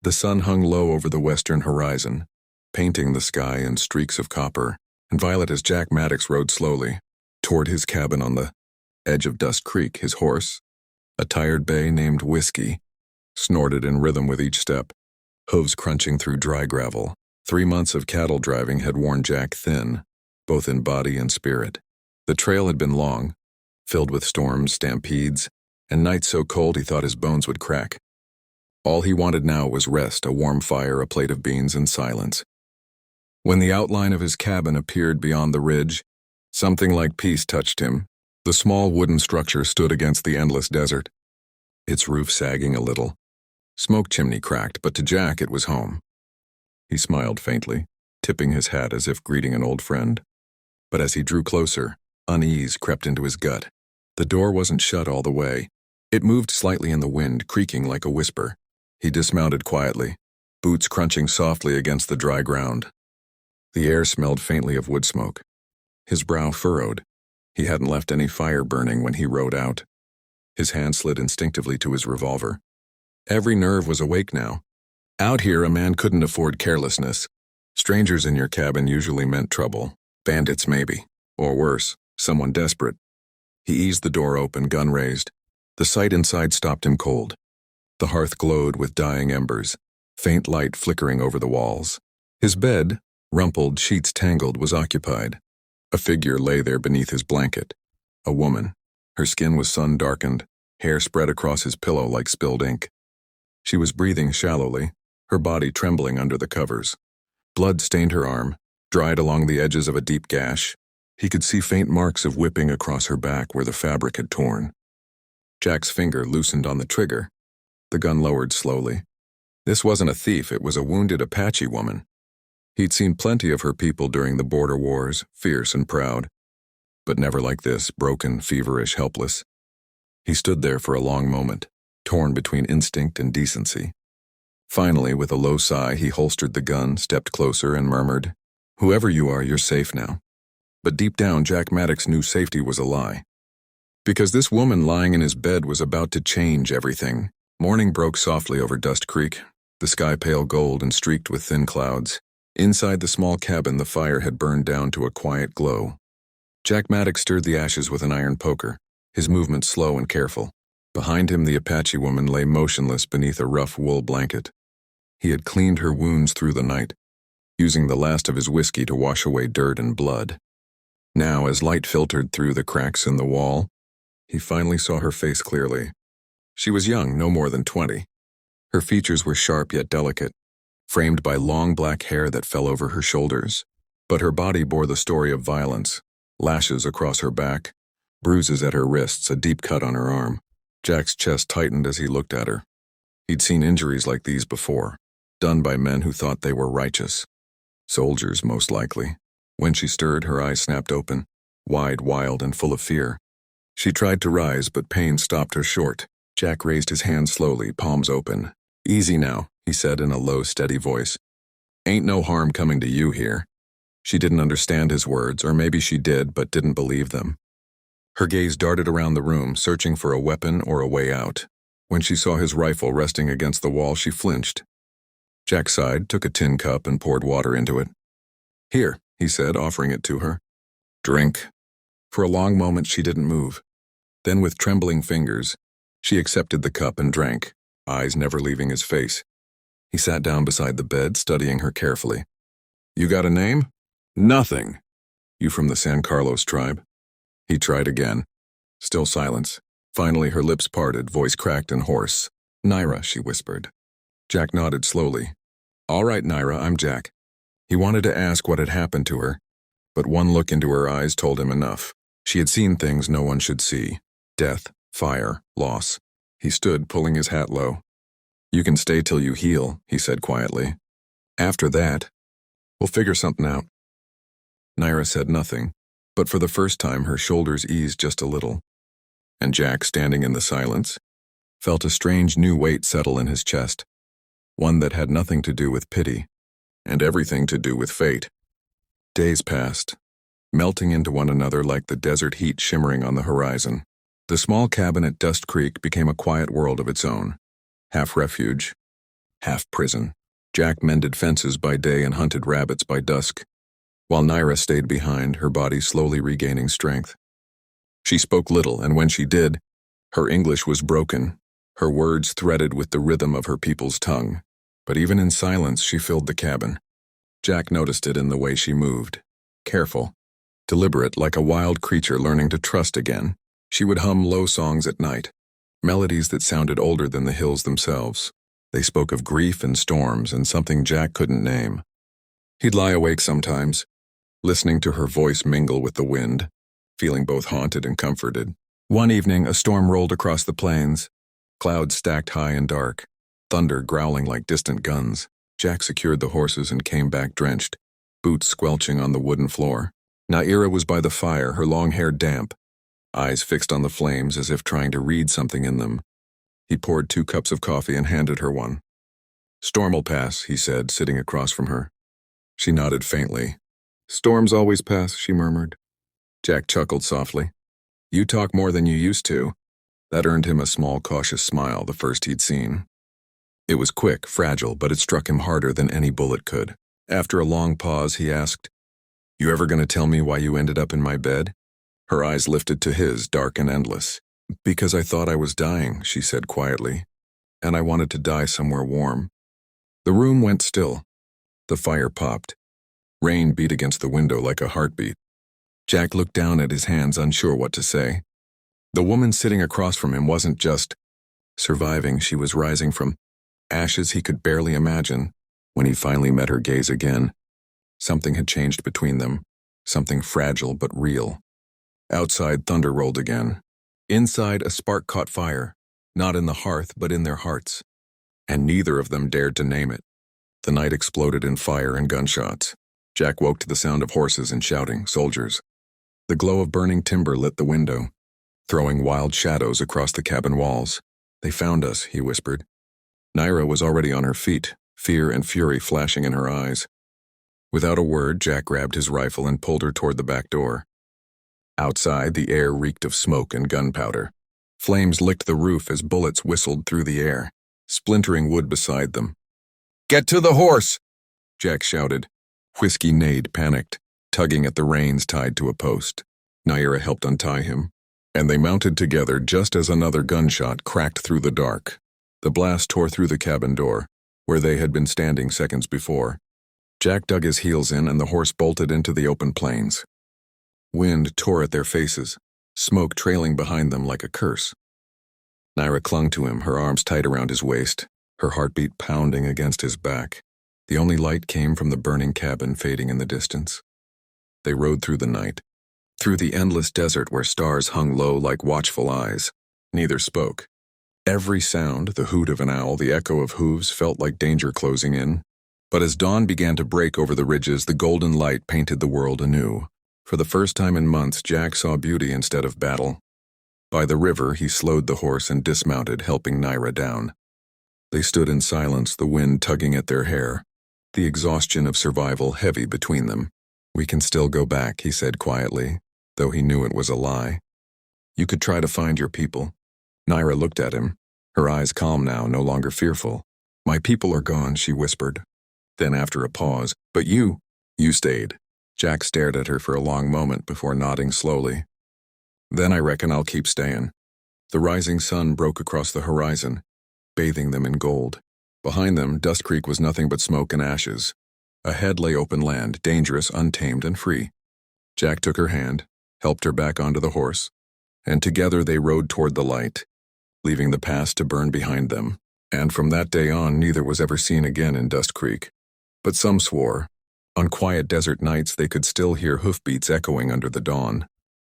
The sun hung low over the western horizon, painting the sky in streaks of copper and violet as Jack Maddox rode slowly toward his cabin on the edge of Dust Creek. His horse, a tired bay named Whiskey, snorted in rhythm with each step, hooves crunching through dry gravel. 3 months of cattle driving had worn Jack thin, both in body and spirit. The trail had been long, filled with storms, stampedes, and nights so cold he thought his bones would crack. All he wanted now was rest, a warm fire, a plate of beans, and silence. When the outline of his cabin appeared beyond the ridge, something like peace touched him. The small wooden structure stood against the endless desert, its roof sagging a little. Smoke chimney cracked, but to Jack it was home. He smiled faintly, tipping his hat as if greeting an old friend. But as he drew closer, unease crept into his gut. The door wasn't shut all the way. It moved slightly in the wind, creaking like a whisper. He dismounted quietly, boots crunching softly against the dry ground. The air smelled faintly of wood smoke. His brow furrowed. He hadn't left any fire burning when he rode out. His hand slid instinctively to his revolver. Every nerve was awake now. Out here, a man couldn't afford carelessness. Strangers in your cabin usually meant trouble. Bandits, maybe. Or worse, someone desperate. He eased the door open, gun raised. The sight inside stopped him cold. The hearth glowed with dying embers, faint light flickering over the walls. His bed, rumpled, sheets tangled, was occupied. A figure lay there beneath his blanket. A woman. Her skin was sun-darkened, hair spread across his pillow like spilled ink. She was breathing shallowly, her body trembling under the covers. Blood stained her arm, dried along the edges of a deep gash. He could see faint marks of whipping across her back where the fabric had torn. Jack's finger loosened on the trigger. The gun lowered slowly. This wasn't a thief, it was a wounded Apache woman. He'd seen plenty of her people during the border wars, fierce and proud. But never like this, broken, feverish, helpless. He stood there for a long moment, torn between instinct and decency. Finally, with a low sigh, he holstered the gun, stepped closer, and murmured, "Whoever you are, you're safe now." But deep down, Jack Maddox knew safety was a lie. Because this woman lying in his bed was about to change everything. Morning broke softly over Dust Creek, the sky pale gold and streaked with thin clouds. Inside the small cabin, the fire had burned down to a quiet glow. Jack Maddox stirred the ashes with an iron poker, his movements slow and careful. Behind him, the Apache woman lay motionless beneath a rough wool blanket. He had cleaned her wounds through the night, using the last of his whiskey to wash away dirt and blood. Now, as light filtered through the cracks in the wall, he finally saw her face clearly. She was young, no more than 20. Her features were sharp yet delicate, framed by long black hair that fell over her shoulders. But her body bore the story of violence, lashes across her back, bruises at her wrists, a deep cut on her arm. Jack's chest tightened as he looked at her. He'd seen injuries like these before, done by men who thought they were righteous. Soldiers, most likely. When she stirred, her eyes snapped open, wide, wild, and full of fear. She tried to rise, but pain stopped her short. Jack raised his hand slowly, palms open. "Easy now," he said in a low, steady voice. "Ain't no harm coming to you here." She didn't understand his words, or maybe she did, but didn't believe them. Her gaze darted around the room, searching for a weapon or a way out. When she saw his rifle resting against the wall, she flinched. Jack sighed, took a tin cup, and poured water into it. "Here," he said, offering it to her. "Drink." For a long moment, she didn't move. Then, with trembling fingers, she accepted the cup and drank, eyes never leaving his face. He sat down beside the bed, studying her carefully. "You got a name?" "Nothing." "You from the San Carlos tribe?" He tried again. Still silence. Finally, her lips parted, voice cracked and hoarse. "Naira," she whispered. Jack nodded slowly. "All right, Naira, I'm Jack." He wanted to ask what had happened to her, but one look into her eyes told him enough. She had seen things no one should see. Death, fire, loss. He stood, pulling his hat low. "You can stay till you heal," he said quietly. "After that, we'll figure something out." Naira said nothing, but for the first time her shoulders eased just a little. And Jack, standing in the silence, felt a strange new weight settle in his chest, one that had nothing to do with pity, and everything to do with fate. Days passed, melting into one another like the desert heat shimmering on the horizon. The small cabin at Dust Creek became a quiet world of its own, half refuge, half prison. Jack mended fences by day and hunted rabbits by dusk, while Naira stayed behind, her body slowly regaining strength. She spoke little, and when she did, her English was broken, her words threaded with the rhythm of her people's tongue. But even in silence, she filled the cabin. Jack noticed it in the way she moved. Careful, deliberate, like a wild creature learning to trust again. She would hum low songs at night, melodies that sounded older than the hills themselves. They spoke of grief and storms and something Jack couldn't name. He'd lie awake sometimes, listening to her voice mingle with the wind, feeling both haunted and comforted. One evening, a storm rolled across the plains, clouds stacked high and dark, thunder growling like distant guns. Jack secured the horses and came back drenched, boots squelching on the wooden floor. Naira was by the fire, her long hair damp, eyes fixed on the flames as if trying to read something in them. He poured 2 cups of coffee and handed her one. "Storm will pass," he said, sitting across from her. She nodded faintly. "Storms always pass," she murmured. Jack chuckled softly. "You talk more than you used to." That earned him a small, cautious smile, the first he'd seen. It was quick, fragile, but it struck him harder than any bullet could. After a long pause, he asked, "You ever gonna tell me why you ended up in my bed?" Her eyes lifted to his, dark and endless. "Because I thought I was dying," she said quietly, "and I wanted to die somewhere warm." The room went still. The fire popped. Rain beat against the window like a heartbeat. Jack looked down at his hands, unsure what to say. The woman sitting across from him wasn't just surviving, she was rising from ashes he could barely imagine. When he finally met her gaze again, something had changed between them, something fragile but real. Outside, thunder rolled again. Inside, a spark caught fire, not in the hearth but in their hearts, and neither of them dared to name it. The night exploded in fire and gunshots. Jack woke to the sound of horses and shouting, soldiers. The glow of burning timber lit the window, throwing wild shadows across the cabin walls. "They found us," he whispered. Naira was already on her feet, fear and fury flashing in her eyes. Without a word, Jack grabbed his rifle and pulled her toward the back door. Outside, the air reeked of smoke and gunpowder. Flames licked the roof as bullets whistled through the air, splintering wood beside them. "Get to the horse!" Jack shouted. Whiskey neighed, panicked, tugging at the reins tied to a post. Naira helped untie him, and they mounted together just as another gunshot cracked through the dark. The blast tore through the cabin door, where they had been standing seconds before. Jack dug his heels in and the horse bolted into the open plains. Wind tore at their faces, smoke trailing behind them like a curse. Naira clung to him, her arms tight around his waist, her heartbeat pounding against his back. The only light came from the burning cabin fading in the distance. They rode through the night, through the endless desert where stars hung low like watchful eyes. Neither spoke. Every sound, the hoot of an owl, the echo of hooves, felt like danger closing in. But as dawn began to break over the ridges, the golden light painted the world anew. For the first time in months, Jack saw beauty instead of battle. By the river, he slowed the horse and dismounted, helping Naira down. They stood in silence, the wind tugging at their hair, the exhaustion of survival heavy between them. "We can still go back," he said quietly, though he knew it was a lie. "You could try to find your people." Naira looked at him, her eyes calm now, no longer fearful. "My people are gone," she whispered. Then after a pause, "But you stayed." Jack stared at her for a long moment before nodding slowly. "Then I reckon I'll keep staying." The rising sun broke across the horizon, bathing them in gold. Behind them, Dust Creek was nothing but smoke and ashes. Ahead lay open land, dangerous, untamed, and free. Jack took her hand, helped her back onto the horse, and together they rode toward the light, leaving the past to burn behind them. And from that day on, neither was ever seen again in Dust Creek. But some swore, on quiet desert nights they could still hear hoofbeats echoing under the dawn.